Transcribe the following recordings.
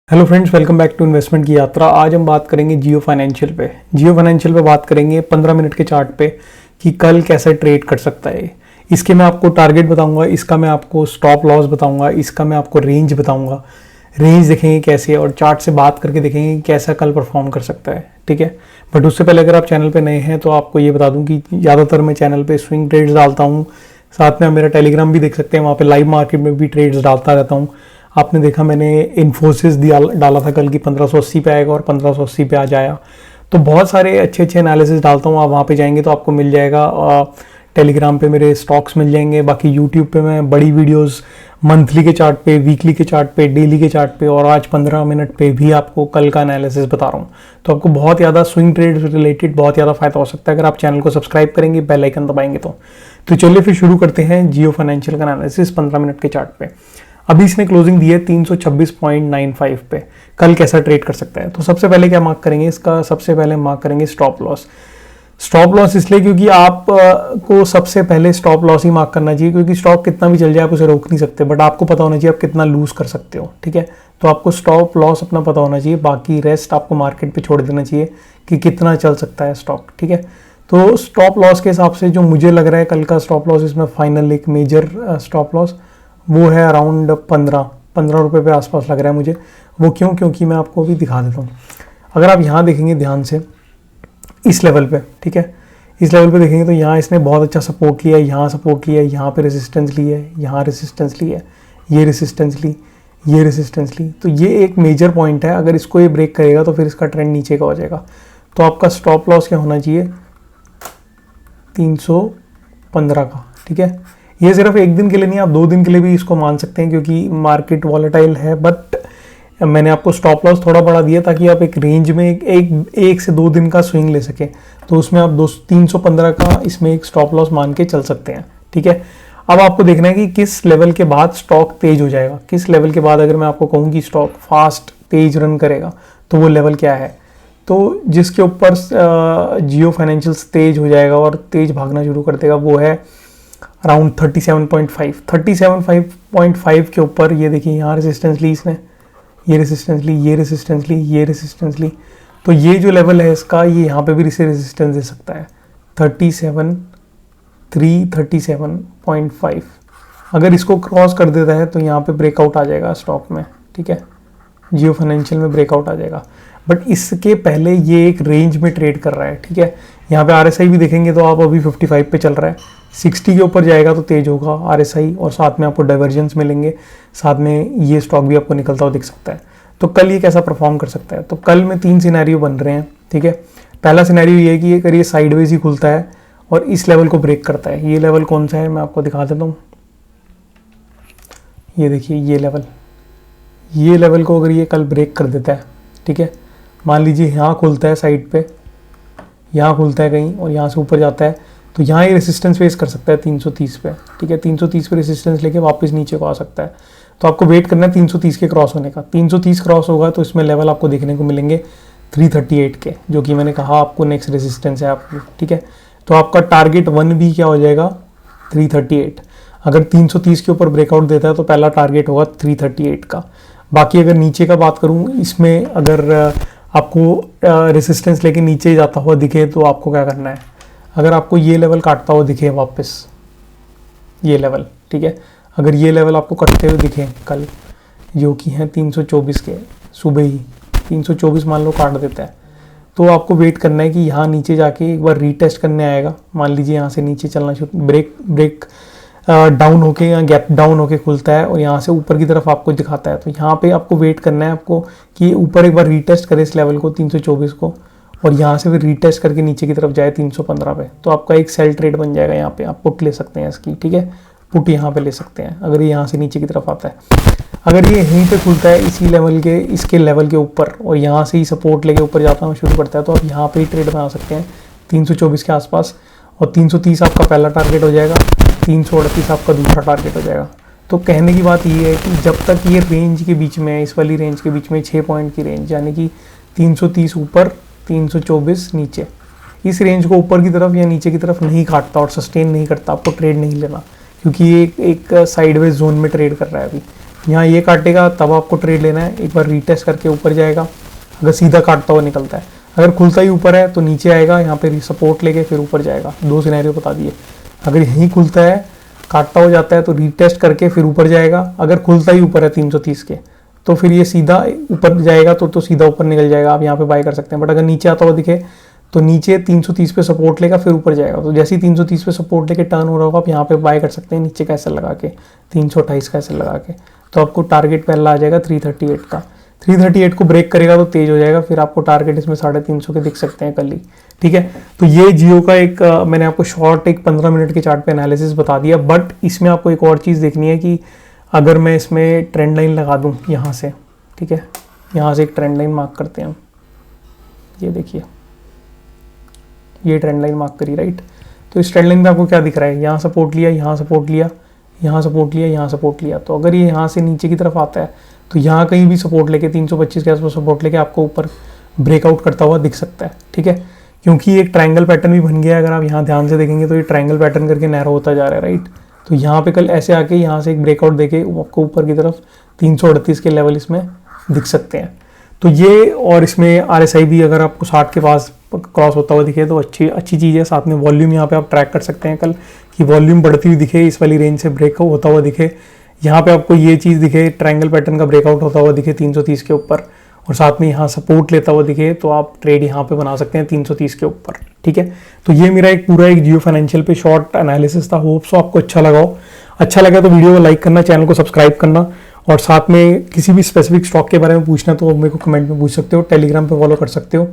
Hello friends, welcome back to investment की यात्रा। आज हम बात करेंगे जियो फाइनेंशियल पे। जियो फाइनेंशियल पे बात करेंगे 15 मिनट के चार्ट पे कि कल कैसे ट्रेड कर सकता है। इसके मैं आपको टारगेट बताऊंगा, इसका मैं आपको स्टॉप लॉस बताऊंगा, इसका मैं आपको रेंज बताऊंगा। रेंज देखेंगे कैसे और चार्ट से बात करके देखेंगे कि कैसा कल परफॉर्म कर सकता है। ठीक है, बट उससे पहले अगर आप चैनल पर नए हैं तो आपको ये बता दूँ कि ज़्यादातर मैं चैनल पर स्विंग ट्रेड्स डालता हूँ। साथ में आप मेरा टेलीग्राम भी देख सकते हैं, वहाँ पर लाइव मार्केट में भी ट्रेड्स डालता रहता हूँ। आपने देखा मैंने इन्फोसिस डाला था कल की 1580 पे आएगा और 1580 पे आज आया। तो बहुत सारे अच्छे एनालिसिस डालता हूँ, आप वहाँ पे जाएंगे तो आपको मिल जाएगा। टेलीग्राम पे मेरे स्टॉक्स मिल जाएंगे। बाकी यूट्यूब पे मैं बड़ी वीडियोस मंथली के चार्ट पे, वीकली के चार्ट पे, डेली के चार्ट पे और आज 15 मिनट पे भी आपको कल का एनालिसिस बता रहा हूँ। तो आपको बहुत ज़्यादा स्विंग ट्रेड रिलेटेड बहुत ज़्यादा फायदा हो सकता है अगर आप चैनल को सब्सक्राइब करेंगे, बेल आइकन दबाएंगे तो चलिए फिर शुरू करते हैं जियो फाइनेंशियल का एनालिसिस 15 मिनट के चार्ट पे। अभी इसने क्लोजिंग दी है 326.95 पे। कल कैसा ट्रेड कर सकता है? तो सबसे पहले क्या मार्क करेंगे इसका? सबसे पहले मार्क करेंगे स्टॉप लॉस। स्टॉप लॉस इसलिए क्योंकि आप को सबसे पहले स्टॉप लॉस ही मार्क करना चाहिए, क्योंकि स्टॉक कितना भी चल जाए आप उसे रोक नहीं सकते, बट आपको पता होना चाहिए आप कितना लूज कर सकते हो। ठीक है, तो आपको स्टॉप लॉस अपना पता होना चाहिए, बाकी रेस्ट आपको मार्केट पे छोड़ देना चाहिए कि कितना चल सकता है स्टॉक। ठीक है, तो स्टॉप लॉस के हिसाब से जो मुझे लग रहा है कल का स्टॉप लॉस, इसमें फाइनल एक मेजर स्टॉप लॉस वो है अराउंड 15 रुपये पे आसपास लग रहा है मुझे। वो क्यों? क्योंकि मैं आपको अभी दिखा देता हूँ। अगर आप यहाँ देखेंगे ध्यान से इस लेवल पे, ठीक है, इस लेवल पे देखेंगे तो यहाँ इसने बहुत अच्छा सपोर्ट लिया है, यहाँ सपोर्ट लिया है, यहाँ पे रेजिस्टेंस ली है, यहाँ रेजिस्टेंस ली है, ये रेजिस्टेंस ली, ये रेजिस्टेंस ली। तो ये एक मेजर पॉइंट है। अगर इसको ये ब्रेक करेगा तो फिर इसका ट्रेंड नीचे का हो जाएगा। तो आपका स्टॉप लॉस क्या होना चाहिए? 315 का। ठीक है, ये सिर्फ एक दिन के लिए नहीं, आप 2 दिन के लिए भी इसको मान सकते हैं क्योंकि मार्केट वॉलेटाइल है। बट मैंने आपको स्टॉप लॉस थोड़ा बड़ा दिया ताकि आप एक रेंज में एक से 2 दिन का स्विंग ले सकें। तो उसमें आप 315 का इसमें एक स्टॉप लॉस मान के चल सकते हैं। ठीक है, अब आपको देखना है कि किस लेवल के बाद स्टॉक तेज हो जाएगा। किस लेवल के बाद अगर मैं आपको कहूँ कि स्टॉक फास्ट तेज रन करेगा तो वो लेवल क्या है? तो जिसके ऊपर जियो फाइनेंशियल तेज हो जाएगा और तेज भागना शुरू कर देगा वो है अराउंड 37.5। 37.5 के ऊपर ये देखिए यहाँ रेजिस्टेंस ली इसने, ये रेजिस्टेंस ली, ये रेजिस्टेंस ली, ये रेजिस्टेंस ली। तो ये जो लेवल है इसका, ये यहाँ पे भी इसे रेजिस्टेंस दे सकता है 37.5। अगर इसको क्रॉस कर देता है तो यहाँ पे ब्रेकआउट आ जाएगा स्टॉक में। ठीक है, जियो फाइनेंशियल में ब्रेकआउट आ जाएगा। बट इसके पहले ये एक रेंज में ट्रेड कर रहा है। ठीक है, यहाँ पे RSI भी देखेंगे तो आप अभी 55 पे चल रहा है। 60 के ऊपर जाएगा तो तेज होगा RSI और साथ में आपको डाइवर्जेंस मिलेंगे, साथ में ये स्टॉक भी आपको निकलता हुआ दिख सकता है। तो कल ये कैसा परफॉर्म कर सकता है? तो कल में 3 सिनेरियो बन रहे हैं। ठीक है, पहला सिनेरियो ये है कि अगर ये साइडवेज ही खुलता है और इस लेवल को ब्रेक करता है। ये लेवल कौन सा है मैं आपको दिखा देता हूँ। ये देखिए ये लेवल को अगर ये कल ब्रेक कर देता है, ठीक है, मान लीजिए यहाँ खुलता है साइड पे, यहाँ खुलता है कहीं और यहाँ से ऊपर जाता है, तो यहाँ ये रेसिस्टेंस फेस कर सकता है 330 पे। ठीक है, 330 पे रेसिस्टेंस लेके वापस नीचे को आ सकता है। तो आपको वेट करना है 330 के क्रॉस होने का। 330 क्रॉस होगा तो इसमें लेवल आपको देखने को मिलेंगे 338 के, जो कि मैंने कहा आपको नेक्स्ट रेसिस्टेंस है आपको। ठीक है, तो आपका टारगेट 1 भी क्या हो जाएगा? 338। अगर 330 के ऊपर ब्रेकआउट देता है तो पहला टारगेट होगा 338 का। बाकी अगर नीचे का बात करूँ, इसमें अगर आपको रेसिस्टेंस लेके नीचे जाता हुआ दिखे तो आपको क्या करना है? अगर आपको ये लेवल काटता हुआ दिखे वापस, ये लेवल, ठीक है, अगर ये लेवल आपको कटते हुए दिखे कल, जो कि हैं 324 के, सुबह ही 324 मान लो काट देता है, तो आपको वेट करना है कि यहाँ नीचे जाके एक बार रीटेस्ट करने आएगा। मान लीजिए यहाँ से नीचे चलना शुरू, ब्रेक डाउन होके या गैप डाउन होके खुलता है और यहाँ से ऊपर की तरफ आपको दिखाता है। तो यहाँ पे आपको वेट करना है आपको कि ऊपर एक बार रीटेस्ट करे इस लेवल को 324 को और यहाँ से फिर रीटेस्ट करके नीचे की तरफ जाए 315 पे। तो आपका एक सेल ट्रेड बन जाएगा। यहाँ पे आप पुट ले सकते हैं इसकी। ठीक है, पुट यहाँ पे ले सकते हैं अगर ये यहाँ से नीचे की तरफ आता है। अगर ये यहीं पे खुलता है इसी लेवल के, इसके लेवल के ऊपर और यहाँ से ही सपोर्ट लेके ऊपर जाता हुआ शुरू करता है तो आप यहाँ पे ही ट्रेड बना सकते हैं 324 के आसपास। और 330 आपका पहला टारगेट हो जाएगा, 338 आपका दूसरा टारगेट हो जाएगा। तो कहने की बात ये है कि जब तक ये रेंज के बीच में, इस वाली रेंज के बीच में 6 पॉइंट की रेंज, यानी कि 330 ऊपर 324 नीचे, इस रेंज को ऊपर की तरफ या नीचे की तरफ नहीं काटता और सस्टेन नहीं करता, आपको ट्रेड नहीं लेना, क्योंकि ये एक साइडवेज जोन में ट्रेड कर रहा है अभी। यहाँ ये काटेगा तब आपको ट्रेड लेना है, एक बार रीटेस्ट करके ऊपर जाएगा अगर सीधा काटता हुआ निकलता है। अगर खुलता ही ऊपर है तो नीचे आएगा, यहाँ पे सपोर्ट लेके फिर ऊपर जाएगा। 2 सिनेरियो बता दिए। अगर यहीं खुलता है काटता हो जाता है तो रीटेस्ट करके फिर ऊपर जाएगा। अगर खुलता ही ऊपर है 330 के तो फिर ये सीधा ऊपर जाएगा तो सीधा ऊपर निकल जाएगा, आप यहाँ पे बाय कर सकते हैं। बट अगर नीचे आता हुआ दिखे तो नीचे 330 पे सपोर्ट लेगा फिर ऊपर जाएगा। तो जैसे ही 330 पे सपोर्ट लेके टर्न हो रहा होगा आप यहाँ पे बाय कर सकते हैं नीचे कैसे लगा के, 328 का ऐसे लगा के। तो आपको टारगेट पहला आ जाएगा 338 का। 338 को ब्रेक करेगा तो तेज हो जाएगा, फिर आपको टारगेट इसमें 350 के दिख सकते हैं कल ही। ठीक है, तो ये जियो का एक मैंने आपको शॉर्ट एक 15 मिनट के चार्ट पे एनालिसिस बता दिया। बट इसमें आपको एक और चीज़ देखनी है कि अगर मैं इसमें ट्रेंड लाइन लगा दूँ यहाँ से, ठीक है, यहाँ से एक ट्रेंड लाइन मार्क करते हैं हम, ये देखिए ये ट्रेंड लाइन मार्क करी, राइट। तो इस ट्रेंड लाइन में आपको क्या दिख रहा है, यहाँ सपोर्ट लिया, यहाँ सपोर्ट लिया, यहाँ सपोर्ट लिया, यहाँ सपोर्ट लिया। तो अगर ये यहाँ से नीचे की तरफ आता है तो यहाँ कहीं भी सपोर्ट लेके 325 के आसपास सपोर्ट लेके आपको ऊपर ब्रेकआउट करता हुआ दिख सकता है। ठीक है, क्योंकि एक ट्रायंगल पैटर्न भी बन गया है। अगर आप यहाँ ध्यान से देखेंगे तो ये ट्रायंगल पैटर्न करके नैरो होता जा रहा है, राइट। तो यहाँ पे कल ऐसे आके यहाँ से एक ब्रेकआउट देके आपको ऊपर की तरफ 338 के लेवल इसमें दिख सकते हैं। तो ये, और इसमें RSI भी अगर आपको 60 के पास क्रॉस होता हुआ दिखे तो अच्छी चीज़ है। साथ में वॉल्यूम यहाँ पे आप ट्रैक कर सकते हैं कल कि वॉल्यूम बढ़ती हुई दिखे, इस वाली रेंज से ब्रेक होता हुआ दिखे। यहाँ पे आपको ये चीज़ दिखे, ट्रायंगल पैटर्न का ब्रेकआउट होता हुआ दिखे 330 के ऊपर, और साथ में यहाँ सपोर्ट लेता हुआ दिखे, तो आप ट्रेड यहाँ पे बना सकते हैं 330 के ऊपर। ठीक है, तो ये मेरा एक पूरा एक जियो फाइनेंशियल पे शॉर्ट एनालिसिस था। होप सो आपको अच्छा लगा हो। अच्छा लगा तो वीडियो को लाइक करना, चैनल को सब्सक्राइब करना, और साथ में किसी भी स्पेसिफिक स्टॉक के बारे में पूछना तो मेरे को कमेंट में पूछ सकते हो, टेलीग्राम पे फॉलो कर सकते हो।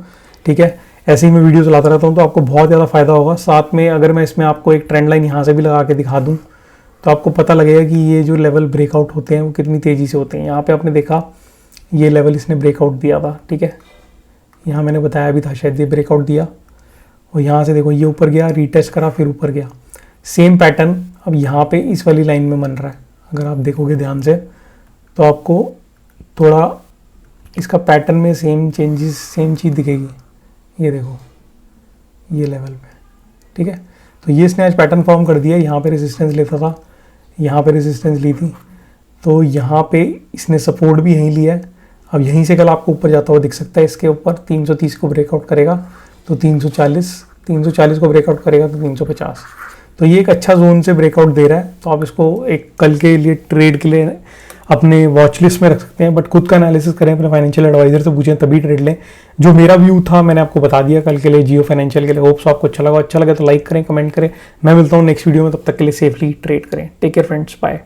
ठीक है, ऐसे ही मैं वीडियो चलाता रहता हूँ तो आपको बहुत ज़्यादा फायदा होगा। साथ में अगर मैं इसमें आपको एक ट्रेंड लाइन यहाँ से भी लगा के दिखा दूँ तो आपको पता लगेगा कि ये जो लेवल ब्रेकआउट होते हैं वो कितनी तेज़ी से होते हैं। यहाँ पे आपने देखा ये लेवल इसने ब्रेकआउट दिया था, ठीक है, यहाँ मैंने बताया भी था शायद, ये ब्रेकआउट दिया और यहाँ से देखो ये ऊपर गया, रीटेस्ट करा, फिर ऊपर गया। सेम पैटर्न अब यहाँ पे इस वाली लाइन में बन रहा है। अगर आप देखोगे ध्यान से तो आपको थोड़ा इसका पैटर्न में सेम चेंजेस, सेम चीज़ दिखेगी। ये देखो ये लेवल पे, ठीक है। तो ये इसने आज पैटर्न फॉर्म कर दिया। यहाँ पे रेजिस्टेंस लेता था, यहाँ पे रेजिस्टेंस ली थी, तो यहाँ पे इसने सपोर्ट भी यहीं लिया है। अब यहीं से कल आपको ऊपर जाता हुआ दिख सकता है। इसके ऊपर 330 को ब्रेकआउट करेगा तो 340 को ब्रेकआउट करेगा तो 350। तो ये एक अच्छा जोन से ब्रेकआउट दे रहा है। तो आप इसको एक कल के लिए ट्रेड के लिए अपने वॉच लिस्ट में रख सकते हैं। बट खुद का एनालिसिस करें, अपने फाइनेंशियल एडवाइजर से पूछें, तभी ट्रेड लें। जो मेरा व्यू था मैंने आपको बता दिया कल के लिए जियो फाइनेंशियल के लिए। होप्स आपको अच्छा लगा तो लाइक करें, कमेंट करें। मैं मिलता हूँ नेक्स्ट वीडियो में, तब तक के लिए सेफली ट्रेड करें। Take care friends, bye.